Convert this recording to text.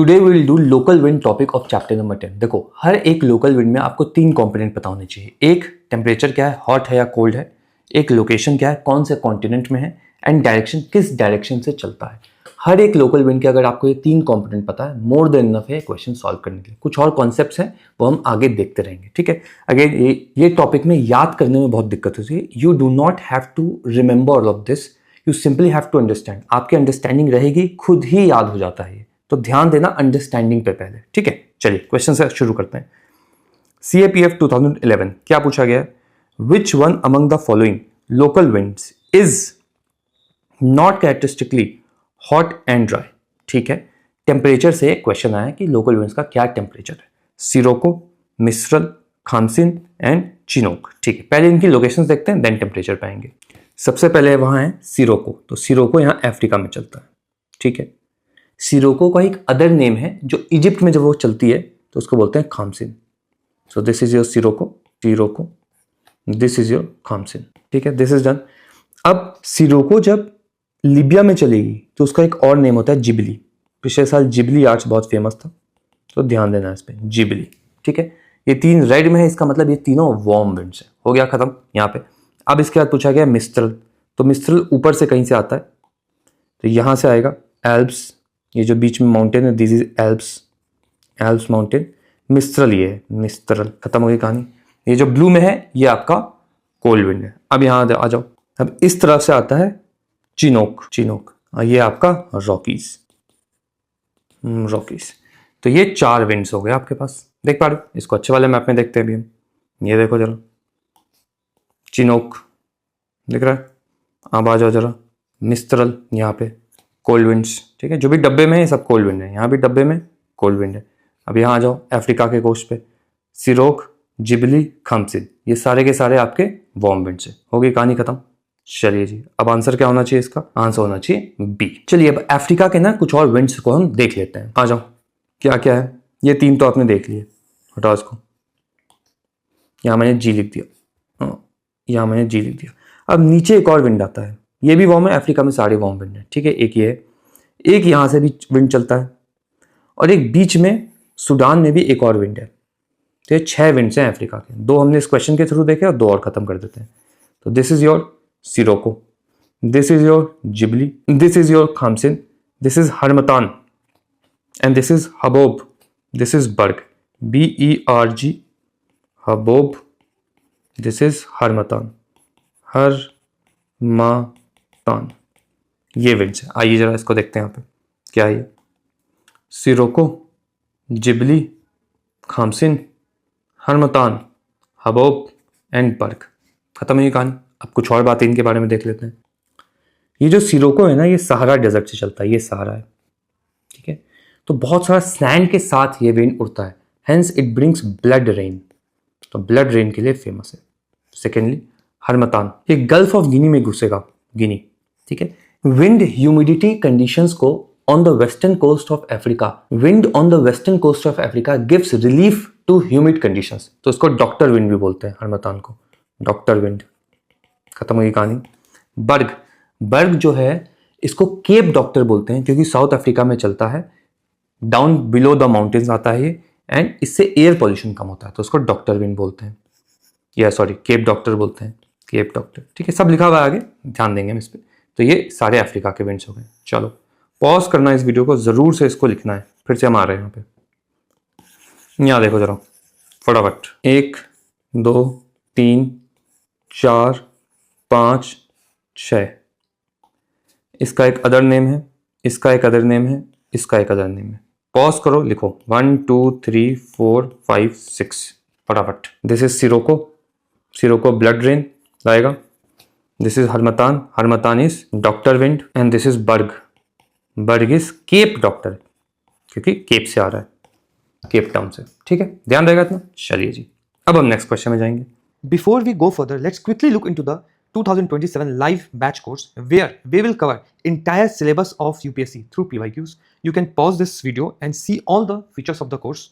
Today we will do local wind topic of chapter number 10। देखो, हर एक local wind में आपको 3 कंपोनेंट पता होने चाहिए। एक, टेम्परेचर क्या है, हॉट है या कोल्ड है। एक, लोकेशन क्या है, कौन से कॉन्टिनेंट में है। एंड डायरेक्शन, किस डायरेक्शन से चलता है। हर एक लोकल विंड के अगर आपको ये 3 कंपोनेंट पता है, मोर देन इनफ है क्वेश्चन सॉल्व करने के लिए। कुछ और कॉन्सेप्ट्स हैं वो हम आगे देखते रहेंगे, ठीक है। अगेन ये टॉपिक में याद करने में बहुत दिक्कत होती है। You do not have to remember all of this, you simply have to understand. आपकी अंडरस्टैंडिंग रहेगी, खुद ही याद हो जाता है ये। तो ध्यान देना अंडरस्टैंडिंग पे पहले, ठीक है। चलिए क्वेश्चन से शुरू करते हैं। CAPF 2011 क्या पूछा गया है? Which one among the following local winds is not characteristically hot and dry. ठीक है, टेम्परेचर से क्वेश्चन आया कि लोकल विंड्स का क्या टेम्परेचर है। Sirocco, mistral, khamsin and chinook. ठीक है, पहले इनकी लोकेशंस देखते हैं, देन टेम्परेचर पाएंगे। सबसे पहले वहां है सिरोको। तो सिरोको यहाँ अफ्रीका में चलता है, ठीक है। सिरोको का एक अदर नेम है जो इजिप्ट में जब वो चलती है तो उसको बोलते हैं khamsin. So this is your sirocco, this is your khamsin, ठीक है। This is done. अब सिरोको जब लीबिया में चलेगी तो उसका एक और नेम होता है जिबली। पिछले साल जिबली आर्च बहुत फेमस था, तो ध्यान देना इस पे, जिबली, ठीक है। ये 3 रेड में है, इसका मतलब ये तीनों वार्म विंड्स है। हो गया खत्म यहाँ पे। अब इसके बाद पूछा गया मिस्ट्रल। तो मिस्ट्रल ऊपर से कहीं से आता है, तो यहां से आएगा एल्प्स, ये जो बीच में माउंटेन है, this is Alps mountain. Mistral ये है, मिस्ट्रल। खत्म हो गई कहानी। ये जो ब्लू में है ये आपका कोल्ड विंड है। अब यहाँ आ जाओ। अब इस तरफ से आता है चिनोक, ये आपका रॉकीज। तो ये 4 विंड्स हो गए आपके पास। देख पा रहे हो? इसको अच्छे वाले मैप में देखते हैं अभी हम। ये देखो जरा, चिनोक दिख रहा है। अब आ जाओ जरा, मिस्ट्रल यहाँ पे कोल्ड विंड्स, ठीक है। जो भी डब्बे में है सब कोल्ड विंड है, यहाँ भी डब्बे में कोल्ड विंड है। अब यहाँ आ जाओ अफ्रीका के कोस्ट पे, सिरोक, जिबली, खामसिन, ये सारे के सारे आपके वार्म विंड्स है। हो गई कहानी खत्म। चलिए जी, अब आंसर क्या होना चाहिए इसका? आंसर होना चाहिए बी। चलिए अब अफ्रीका के ना कुछ और विंड्स को हम देख लेते हैं। आ जाओ, क्या क्या है। ये 3 तो आपने देख लिए, हटाओ इसको। यहाँ मैंने जी लिख दिया, यहाँ मैंने जी लिख दिया। अब नीचे एक और विंड आता है, ये भी वार्म है। अफ्रीका में सारे वार्म विंड है, ठीक है। एक ये है, एक यहाँ से भी विंड चलता है, और एक बीच में सूडान में भी एक और विंड है। तो ये 6 विंड्स हैं अफ्रीका के। 2 हमने इस क्वेश्चन के थ्रू देखे और 2 और खत्म कर देते हैं। तो this is your sirocco, this is your ghibli, this is your khamsin, this is harmattan and this is haboob, this is berg, BERG, haboob, this is harmattan, ये विंड्स है। आइए जरा इसको देखते हैं यहाँ पे क्या है। ये सिरोको, जिबली, खामसिन, हरमतान, हबोब एंड बर्ग। खत्म हुई कहानी। अब कुछ और बातें इनके बारे में देख लेते हैं। ये जो सिरोको है ना, ये सहारा डेजर्ट से चलता है, ये सहारा है, ठीक है। तो बहुत सारा सैंड के साथ ये विंड उड़ता है, hence it brings blood rain. तो ब्लड रेन के लिए फेमस है। सेकेंडली हरमतान, ये गल्फ ऑफ गिनी में घुसेगा, गिनी, ठीक है। विंड ह्यूमिडिटी कंडीशंस को on the western coast of Africa, wind on the western coast of Africa gives relief to humid conditions. तो इसको डॉक्टर विंड भी बोलते हैं, हरमतान को डॉक्टर विंड। खत्म हुई कहानी। बर्ग जो है इसको केप डॉक्टर बोलते हैं, क्योंकि साउथ अफ्रीका में चलता है, डाउन बिलो द माउंटेन्स आता है ये, एंड इससे एयर पॉल्यूशन कम होता है, तो उसको डॉक्टर विंड बोलते हैं, या सॉरी केप डॉक्टर बोलते हैं, केप डॉक्टर, ठीक है। सब लिखा हुआ है आगे, ध्यान देंगे हम इस पर। तो ये सारे अफ्रीका के विंड्स हो गए। चलो पॉज करना इस वीडियो को, जरूर से इसको लिखना है। फिर से हम आ रहे हैं यहाँ पे। यहाँ देखो जरा फटाफट, 1 2 3 4 5 6। इसका एक अदर नेम है, इसका एक अदर नेम है, इसका एक अदर नेम है। पॉज करो, लिखो 1 2 3 4 5 6 फटाफट। This is sirocco blood rain लाएगा। This is harmattan is doctor wind, and this is berg is Cape doctor, क्योंकि केप से आ रहा है, केप टाउन से, ठीक है। ध्यान रहेगा इतना। चलिए जी, अब हम नेक्स्ट क्वेश्चन में जाएंगे। Before we go further, let's quickly look into the 2027 live batch course where we will cover entire syllabus of UPSC through PYQs. You can pause this video and see all the features of the course.